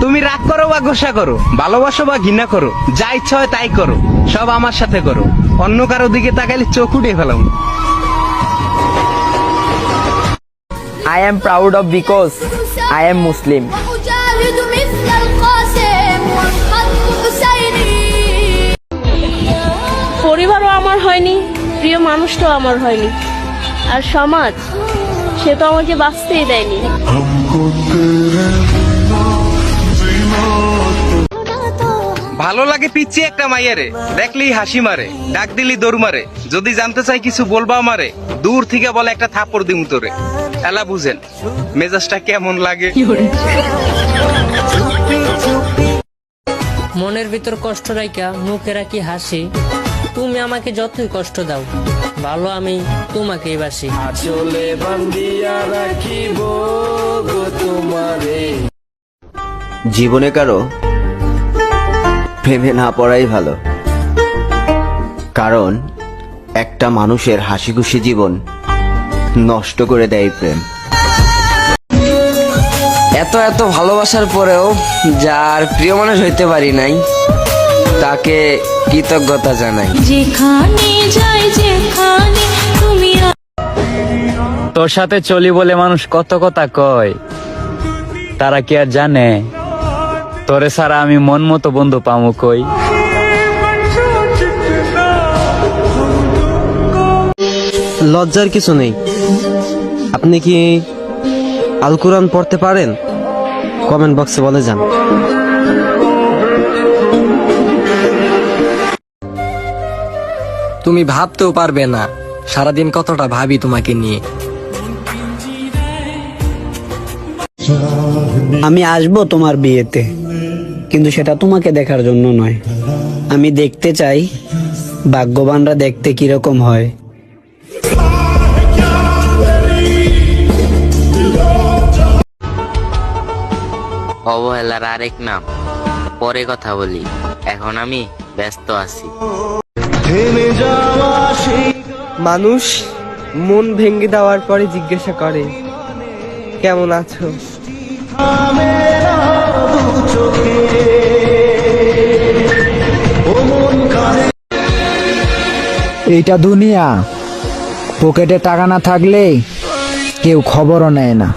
তুমি রাগ করো বা গোসা করো, ভালোবাসো বা ঘৃণা করো, যা ইচ্ছা হয় তাই করো, সব আমার সাথে করো। অন্য কারো দিকে তাকাইলে চোখ উঠে ফেলাম। I am proud of because I am Muslim. وأجاهد مثل القاسم والخط حسيني পরিবারও আমার হয়নি, প্রিয় মানুষটাও আমার হয়নি, আর সমাজ সে তো আমাকে বাঁচতেই দেয়নি। ভালো লাগে পিচ্ছি একটা মাইয়ারে, দেখলেই হাসি মারে, ডাক দিলি দৌড় মারে, যদি জানতে চাই কিছু বলবা আমারে, দূর থেকে বলে একটা থাপড় দিমু তোরে। এলা বুঝেন মেজাজটা কেমন লাগে। মনের ভিতর কষ্ট রাইকা মুখে রাখি হাসি, তুমি আমাকে যতই কষ্ট দাও, ভালো আমি তোমাকেই বাসি। জীবনে কারো প্রেমে না পড়াই ভালো, কারণ একটা মানুষের হাসি খুশি জীবন নষ্ট করে দেয় প্রেম। এত এত ভালোবাসার পরেও যার প্রিয় মানুষ হইতে পারি নাই, তাকে কৃতজ্ঞতা জানাই। যেখানে যাই যেখানে তুমি তোর সাথে চলি বলে মানুষ কত কথা কয়, তারা কি আর জানে তোরে ছাড়া আমি মন মতো বন্ধু পামু কই। লজ্জার কিছু নেই। আপনি কি আল কোরআন পড়তে পারেন? কমেন্ট বক্সে বলে যান। তুমি ভাবতেও পারবে না সারাদিন কতটা ভাবি তোমাকে নিয়ে। আমি আসবো তোমার বিয়েতে, কিন্তু সেটা তোমাকে দেখার জন্য নয়। আমি দেখতে চাই ভাগ্যবানরা দেখতে কিরকম হয়। অবহেলার আরেক নাম, পরে কথা বলি, এখন আমি ব্যস্ত আছি। মানুষ মন ভেঙে দেওয়ার পরে জিজ্ঞাসা করে কেমন আছো। এইটা দুনিয়া, পকেটে টাকা না থাকলে কেউ খবরও নেয় না।